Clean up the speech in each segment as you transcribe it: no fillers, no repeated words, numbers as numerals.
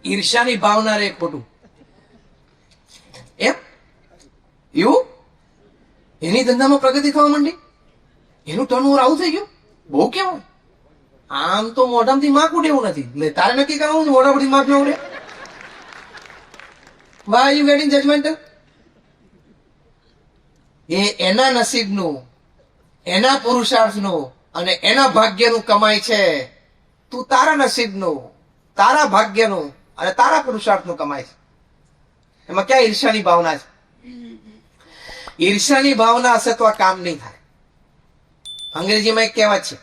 ઈર્ષ્યાની ભાવના રે ખોટું એમ એવું એની ધંધામાં પ્રગતિ થવા માંડી, એનું ટર્નઓવર આવું થઈ ગયું, બહુ કેવું. આમ તો મોઢામાંથી માખ ઉડે એવું નથી, એટલે તારે નક્કી કરવાનું મોઢા પરથી માખ ન ઉડે. Why you getting judgmental? એ એના નસીબનું, એના પુરુષાર્થનું અને એના ભાગ્યનું કમાય છે. તું તારા નસીબનું, તારા ભાગ્યનું અને તારા પુરુષાર્થનું કમાય છે. એમાં ક્યાં ઈર્ષ્યાની ભાવના છે? ઈર્ષ્યાની ભાવના હશે તો આ કામ નહીં થાય. અંગ્રેજીમાં એક કહેવત છે,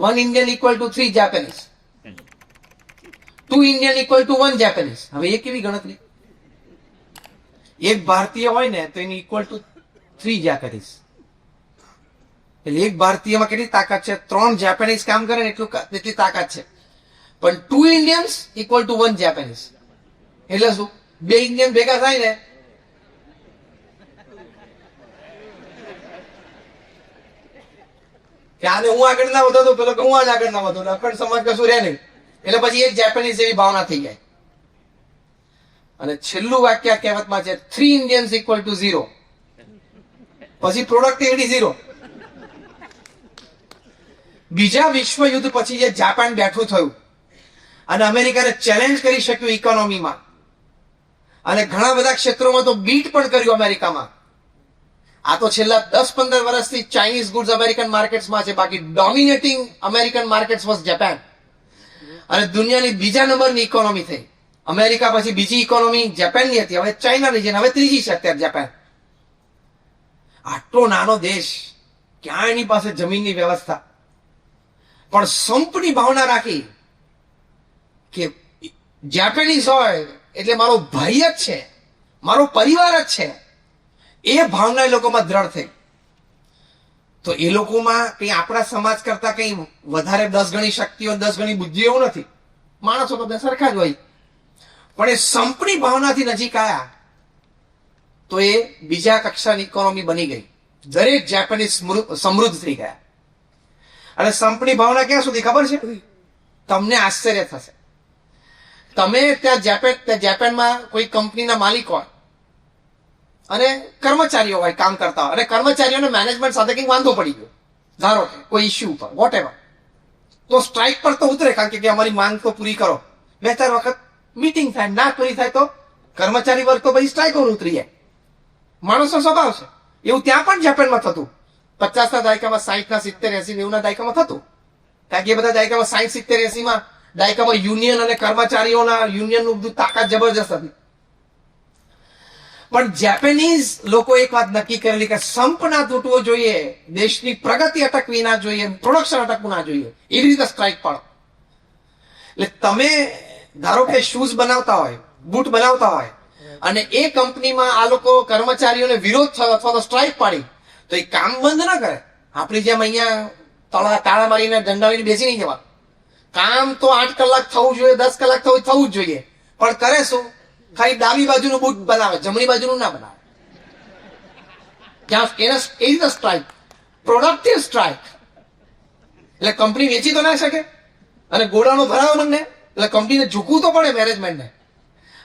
1 Indian equal to 3 Japanese, 2 Indian equal to 1 Japanese. હવે એ કેવી ગણતરી? એક ભારતીય હોય ને તો એની ઇક્વલ ટુ 3 જાપાનીઝ. એટલે એક ભારતીયમાં કેટલી તાકાત છે? 3 જાપાનીઝ કામ કરે ને એટલી તાકાત છે. પણ 2 ઇન્ડિયન્સ ઇક્વલ ટુ 1 જાપાનીઝ. એટલે શું? 2 ઇન્ડિયન ભેગા થાય ને કે આને હું આગળ ના વધો તો પેલો કે હું આને આગળ ના વધો, અખંડ સમાજ કશું રહે નહીં. એટલે પછી એક જાપાનીઝ એવી ભાવના થઈ જાય. અને છેલ્લું વાક્ય કહેવતમાં છે, 3 ઇન્ડિયન્સ ઇક્વલ ટુ 0. પછી પ્રોડક્ટિવિટી 0. બીજા વિશ્વ યુદ્ધ પછી જે જાપાન બેઠું થયું અને અમેરિકાને ચેલેન્જ કરી શક્યું ઇકોનોમીમાં, અને ઘણા બધા ક્ષેત્રોમાં તો બીટ પણ કર્યું અમેરિકામાં. આ તો છેલ્લા 10-15 વર્ષથી ચાઇનીઝ ગુડ્સ અમેરિકન માર્કેટ્સમાં છે, બાકી dominating American markets was Japan. અને દુનિયાની બીજા નંબરની ઇકોનોમી થઈ. અમેરિકા પછી બીજી ઇકોનોમી જાપાનની હતી, હવે ચાઇનાની છે, હવે ત્રીજી છે અત્યારે જાપાન. આટલો નાનો દેશ, ક્યાં એની પાસે જમીનની વ્યવસ્થા, પણ સંપની ભાવના રાખી કે જાપાનીઝ હોય એટલે મારો ભાઈ જ છે, મારો પરિવાર જ છે. એ ભાવના એ લોકોમાં દ્રઢ થઈ. તો એ લોકોમાં કઈ આપણા સમાજ કરતા કઈ વધારે 10 ગણી શક્તિઓ, 10 ગણી બુદ્ધિ એવું નથી. માણસો બધા સરખા જ હોય. પણ એ સંપની ભાવનાથી નજીક આવ્યા તો એ બીજા કક્ષાની ઇકોનોમી બની ગઈ. દરેક જાપાનીઝ સમૃદ્ધ થઈ ગયા. અને સંપની ભાવના ક્યાં સુધી ખબર છે? તમને આશ્ચર્ય થશે. તમે ત્યાં જાપાનમાં કોઈ કંપનીના માલિક હોય અને કર્મચારીઓ હોય, કામ કરતા હોય, અને કર્મચારીઓને મેનેજમેન્ટ સાથે કંઈક વાંધો પડી ગયો, ધારો કે કોઈ ઇસ્યુ ઉપર વોટ એવર, તો સ્ટ્રાઇક પર તો ઉતરે, કારણ કે અમારી માંગ તો પૂરી કરો. 2-4 વખત મીટિંગ થાય, ના પૂરી થાય તો કર્મચારી વર્ગ તો પછી સ્ટ્રાઇક પર ઉતરી જાય. માણસનો સ્વભાવ છે. એવું ત્યાં પણ જાપાનમાં થતું. 50ના દાયકામાં, 60ના, 70, 80, 90ના દાયકામાં થતું. કારણ કે એ બધા દાયકામાં 60, 70, 80માં દાયકામાં યુનિયન અને કર્મચારીઓના યુનિયનનું બધું તાકાત જબરજસ્ત હતી. પણ જાપાનીઝ લોકો એક વાત નક્કી કરેલી કે સંપ ના તૂટવો જોઈએ, દેશની પ્રગતિ અટકવી ના જોઈએ, પ્રોડક્શન અટકવું ના જોઈએ, એવી રીતે સ્ટ્રાઇક પાડો. એટલે તમે ધારો કે શૂઝ બનાવતા હોય, બૂટ બનાવતા હોય, અને એ કંપનીમાં આ લોકો કર્મચારીઓને વિરોધ થયો અથવા તો સ્ટ્રાઇક પાડી, તો એ કામ બંધ ના કરે. આપણી જેમ અહીંયા તાળા મારીને દંડાવીને બેસી નહીં જવા. કામ તો 8 કલાક થવું જોઈએ, 10 કલાક થવું જ જોઈએ. પણ કરે શું? ખાલી ડાબી બાજુનું બૂટ બનાવે, જમણી બાજુનું ના બનાવે. ત્યાં એને એ રીતે સ્ટ્રાઇક, પ્રોડક્ટિવ સ્ટ્રાઇક. એટલે કંપની વેચી તો ના શકે અને ગોડાનો ભરાવો મને, એટલે કંપનીને ઝૂકવું તો પડે મેનેજમેન્ટને.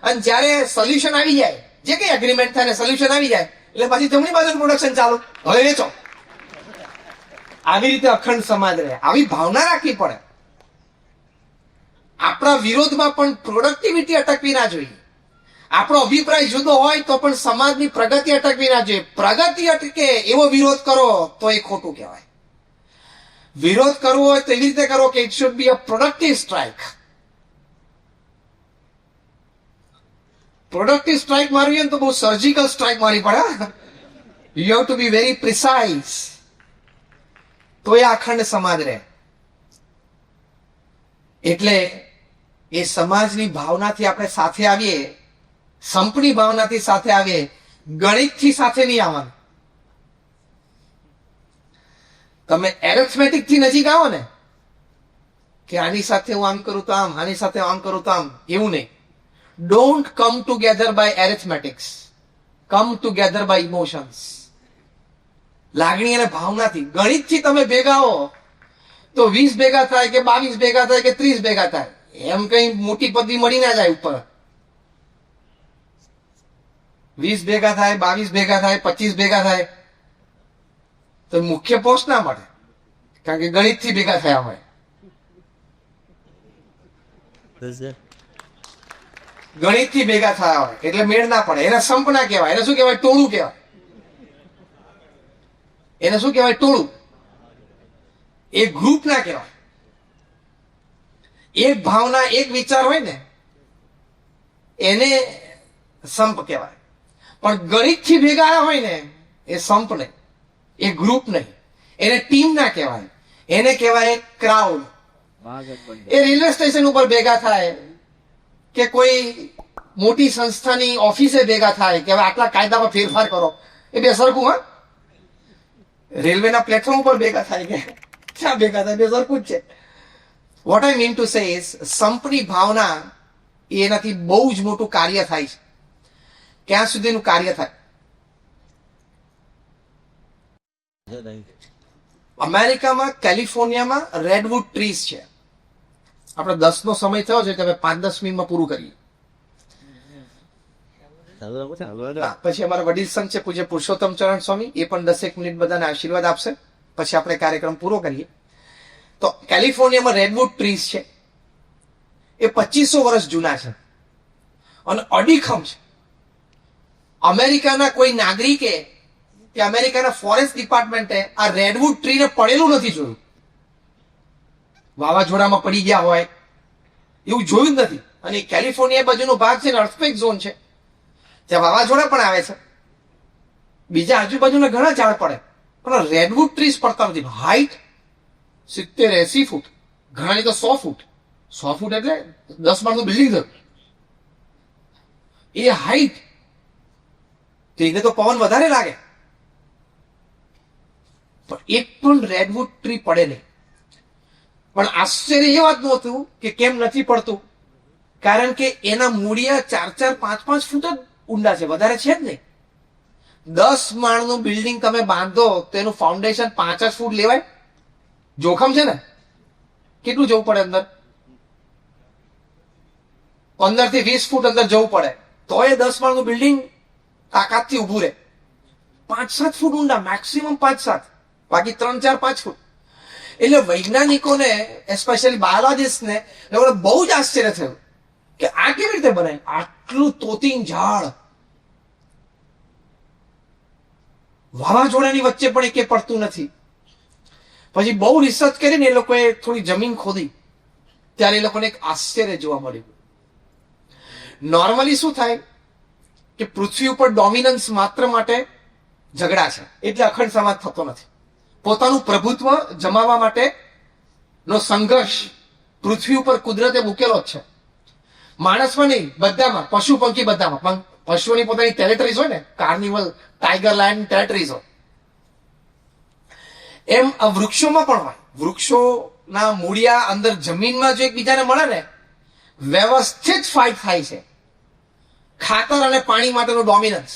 અને જયારે સોલ્યુશન આવી જાય, જે કઈ એગ્રીમેન્ટ થાય ને સોલ્યુશન આવી જાય, એટલે પછી જમણી બાજુનું પ્રોડક્શન ચાલુ, હવે વેચો. આવી રીતે અખંડ સમાજ રહે. આવી ભાવના રાખવી પડે. આપણા વિરોધમાં પણ પ્રોડક્ટિવિટી અટકવી ના જોઈએ. આપણો અભિપ્રાય જુદો હોય તો પણ સમાજની પ્રગતિ અટકવી ના જોઈએ. પ્રગતિ અટકે એવો વિરોધ કરો તો એ ખોટું કહેવાય. વિરોધ કરવો હોય તો એવી રીતે કરો કે it should be a productive strike. Productive strike મારવી હોય તો બહુ સર્જિકલ સ્ટ્રાઇક મારવી પડે. You have to be very precise. તો એ અખંડ સમાજ રહે. એટલે એ સમાજની ભાવનાથી આપણે સાથે આવીએ, સંપની ભાવનાથી સાથે આવીએ, ગણિતથી સાથે નહીં આવવાનું. તમે એરિથમેટિક થી નજીક આવો ને કે આની સાથે હું આમ કરું તો આમ, આની સાથે આમ કરું તો આમ, એવું નહીં. Don't come together by arithmetics, come together by emotions. લાગણી અને ભાવનાથી. ગણિતથી તમે ભેગા હો તો 20 ભેગા થાય કે 22 ભેગા થાય કે 30 ભેગા થાય, એમ કઈ મોટી પદવી મળી ના જાય ઉપર. 20 ભેગા થાય, 22 ભેગા થાય, 25 ભેગા થાય તો મુખ્ય પોસ્ટ ના મળે, કારણ કે ગણિત થી ભેગા થયા હોય. ગણિત થી ભેગા થયા હોય એટલે મેળ ના પડે. એને સંપ ના કહેવાય, એને શું કહેવાય? ટોળું કહેવાય. એને શું કહેવાય? ટોળું. એ ગ્રુપ ના કહેવાય. એક ભાવના, એક વિચાર હોય ને એને સંપ કહેવાય. પણ ગણિત થી ભેગા આવ્યા હોય ને એ સંપ નહીં, એ ગ્રુપ નહીં, એને ટીમ ના કહેવાય, એને કહેવાય ક્રાઉડ. એ રેલવે સ્ટેશન ઉપર ભેગા થાય કે કોઈ મોટી સંસ્થાની ઓફિસે ભેગા થાય કે હવે આટલા કાયદામાં ફેરફાર કરો, એ બે સરખું. હા, રેલવેના પ્લેટફોર્મ ઉપર ભેગા થાય કે ક્યાં ભેગા થાય, બે સરખું જ છે. What I mean to say is સંપની ભાવના એનાથી બહુ જ મોટું કાર્ય થાય છે. ક્યાં સુધીનું કાર્ય થાય? અમેરિકામાં કેલિફોર્નિયામાં રેડવુડ ટ્રીઝ છે. આપણે 10 નો સમય થયો છે, તમે 5-10 મિનિટમાં પૂરું કરીએ. પછી અમારા વડીલ સંત છે પૂજ્ય પુરુષોત્તમ ચરણ સ્વામી, એ પણ 10 મિનિટ બધાને આશીર્વાદ આપશે, પછી આપણે કાર્યક્રમ પૂરો કરીએ. તો કેલિફોર્નિયામાં રેડવુડ ટ્રીઝ છે, એ 2500 વર્ષ જૂના છે અને અડીખમ છે. અમેરિકાના કોઈ નાગરિકે કે અમેરિકાના ફોરેસ્ટ ડિપાર્ટમેન્ટે આ રેડવુડ ટ્રીને પડેલું નથી જોયું. વાવાઝોડામાં પડી ગયા હોય એવું જોયું જ નથી. અને કેલિફોર્નિયા બાજુનો ભાગ છે ને અર્થક્વેક ઝોન છે, ત્યાં વાવાઝોડા પણ આવે છે, બીજા આજુબાજુના ઘણા ઝાડ પડે, પણ રેડવુડ ટ્રીઝ પડતા નથી. હાઈટ 70-80 ફૂટ, ઘણાની તો 100 ફૂટ. 100 ફૂટ એટલે 10 માળનું બિલ્ડિંગ થયું. એ હાઈટ તો એને તો પવન વધારે લાગે, પણ એક પણ રેડવુડ ટ્રી પડે નહીં. પણ આશ્ચર્ય એ વાત નહોતું કે કેમ નથી પડતું, કારણ કે એના મૂળિયા 4-4, 5-5 ફૂટ જ ઊંડા છે, વધારે છે જ નહીં. 10 માળનું બિલ્ડિંગ તમે બાંધો તો એનું ફાઉન્ડેશન 5 જ ફૂટ લેવાય? જોખમ છે ને. કેટલું જવું પડે અંદર? 15 થી 20 ફૂટ અંદર જવું પડે તો એ 10 માળનું બિલ્ડિંગ તાકાતથી ઉભું રહે. 5-7 ફૂટ ઊંડા, મેક્સિમમ 5-7, બાકી 3-4-5 ફૂટ. એટલે વૈજ્ઞાનિકોને, એસ્પેશિયલી બાયોલોજીસ્ટને, લોકોને બહુ જ આશ્ચર્ય થયું કે આ કેવી રીતે બને? આટલું તોતિંગ ઝાડ વાવાઝોડાની વચ્ચે પણ એકે પડતું નથી. પછી બહુ રિસર્ચ કરીને એ લોકોએ થોડી જમીન ખોદી, ત્યારે એ લોકોને એક આશ્ચર્ય જોવા મળ્યું. નોર્મલી શું થાય કે પૃથ્વી ઉપર ડોમિનન્સ માત્ર માટે ઝઘડા છે, એટલે અખંડ સમાજ થતો નથી. પોતાનું પ્રભુત્વ જમાવવા માટે નો સંઘર્ષ પૃથ્વી ઉપર કુદરતે મૂકેલો જ છે. માણસમાં નહીં, બધામાં, પશુ પંખી બધામાં. પણ પશુઓની પોતાની ટેરેટરીઝ હોય ને, કાર્નિવલ, ટાઈગર, લાયન ટેરેટરીઝ હોય, એમ આ વૃક્ષોમાં પણ હોય. વૃક્ષોના મૂળિયા અંદર જમીનમાં જો એકબીજાને મળે ને, વ્યવસ્થિત ફાઇટ થાય છે. ખાતર અને પાણી માટેનું ડોમિનન્સ.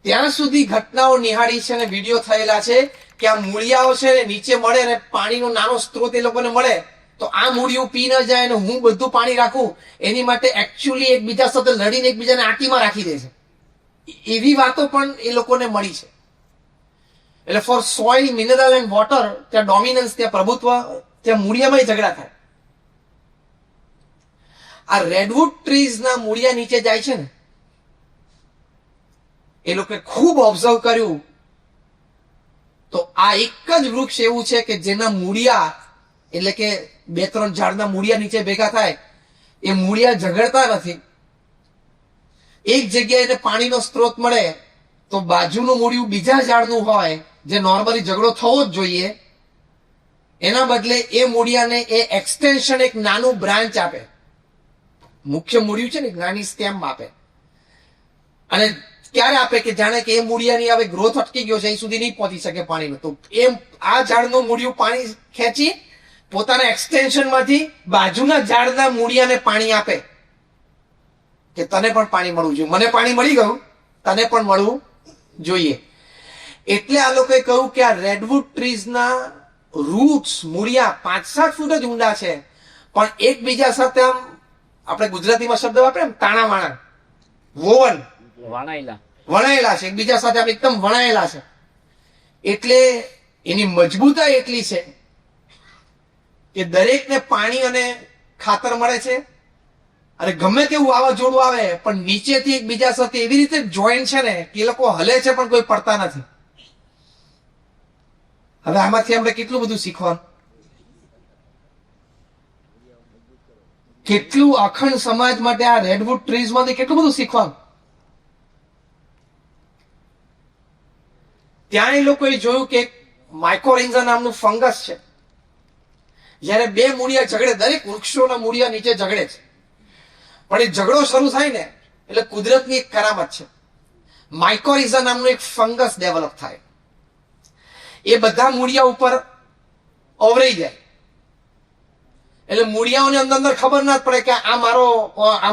ત્યાં સુધી ઘટનાઓ નિહાળી છે અને વિડીયો થયેલા છે કે આ મૂળિયાઓ છે ને નીચે મળે અને પાણીનો નાનો સ્ત્રોત એ લોકોને મળે તો આ મૂળિયું પી ન જાય અને હું બધું પાણી રાખું, એની માટે એકચ્યુઅલી એકબીજા સાથે લડીને એકબીજાને આટીમાં રાખી દે છે. એવી વાતો પણ એ લોકોને મળી છે. એટલે for soil, mineral and water, ત્યાં ડોમિનન્સ, ત્યાં પ્રભુત્વ, ત્યાં મૂળિયામાં ઝઘડા થાય. આ રેડવુડ ટ્રીઝના મૂળિયા નીચે જાય છે ને, એ લોકોએ ખૂબ ઓબ્ઝર્વ કર્યું તો આ એક જ વૃક્ષ એવું છે કે જેના મૂળિયા, એટલે કે 2-3 ઝાડના મૂળિયા નીચે ભેગા થાય, એ મૂળિયા ઝઘડતા નથી. એક જગ્યાએ એને પાણીનો સ્ત્રોત મળે તો બાજુનું મૂળિયું બીજા ઝાડનું હોય, જે નોર્મલી ઝઘડો થવો જ જોઈએ, એના બદલે એ મૂળિયાને એ એક્સટેન્શન, એક નાનું બ્રાન્ચ આપે. મુખ્ય મૂળિયું છે ને, નાની સ્ટેમ આપે. અને ક્યારે આપે કે જાણે કે એ મૂળિયાની હવે ગ્રોથ અટકી ગયો છે, અહીં સુધી નહીં પહોંચી શકે પાણીનો, તો એમ આ ઝાડનું મૂળિયું પાણી ખેંચી પોતાના એક્સટેન્શનમાંથી બાજુના ઝાડના મૂળિયાને પાણી આપે કે તને પણ પાણી મળવું જોઈએ. મને પાણી મળી ગયું, તને પણ મળવું જોઈએ. એટલે આ લોકોએ કહ્યું કે આ રેડવુડ ટ્રીઝના રૂટ્સ, મૂળિયા 5-7 ફૂટ જ ઊંડા છે, પણ એકબીજા સાથે આમ આપણે ગુજરાતીમાં શબ્દ વાપરે તાણા વાણા, વોવન, વણાયેલા છે, એકબીજા સાથે આમ એકદમ વણાયેલા છે. એટલે એની મજબૂતાઈ એટલી છે કે દરેકને પાણી અને ખાતર મળે છે, અને ગમે તેવું વાવાઝોડું આવે પણ નીચેથી એકબીજા સાથે એવી રીતે જોઈન્ટ છે ને કે એ લોકો હલે છે પણ કોઈ પડતા નથી. હવે આમાંથી આપણે કેટલું બધું શીખવાનું, કેટલું અખંડ સમાજ માટે આ રેડવુડ ટ્રીઝ માંથી કેટલું બધું શીખવાનું. ત્યાં એ લોકોએ જોયું કે માઇકોરિન્ઝા નામનું ફંગસ છે. જયારે બે મૂળિયા ઝઘડે, દરેક વૃક્ષોના મૂળિયા નીચે ઝઘડે છે, પણ એ ઝઘડો શરૂ થાય ને એટલે કુદરતની એક કરામત છે, માઇકોરિઝા નામનું એક ફંગસ ડેવલપ થાય. એ બધા મૂળિયા ઉપર ઓવરાઈ જાય. એટલે મૂળિયાઓને અંદર ખબર ના પડે કે આ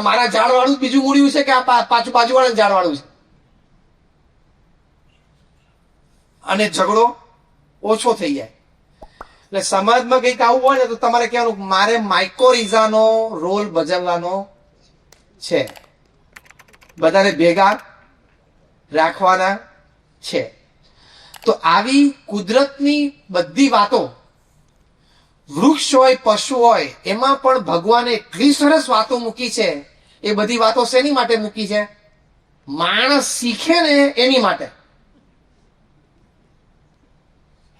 મારા ઝાડ વાળું બીજું મૂળિયું છે કે આ પાછું બાજુવાળા ઝાડ વાળું છે. અને ઝઘડો ઓછો થઈ જાય. એટલે સમાજમાં કંઈક આવું હોય ને તો તમારે કહેવાનું મારે માઇકોરિઝાનો રોલ ભજવવાનો છે, બધાને ભેગા રાખવાના છે. તો આવી કુદરતની બધી વાતો, વૃક્ષ હોય, પશુ હોય, એમાં પણ ભગવાને એટલી સરસ વાતો મૂકી છે. એ બધી વાતો શેની માટે મૂકી છે? માણસ શીખે ને એની માટે.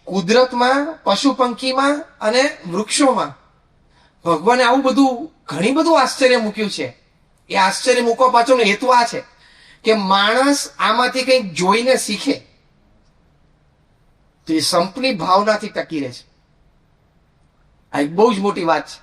કુદરતમાં, પશુ પંખીમાં અને વૃક્ષોમાં ભગવાને આવું બધું ઘણી બધું આશ્ચર્ય મૂક્યું છે. એ આશ્ચર્ય મૂકવા પાછળનો હેતુ આ છે કે માણસ આમાંથી કંઈક જોઈને શીખે તો એ સંપની ભાવનાથી ટકી રહે છે. આ એક બહુ જ મોટી વાત છે.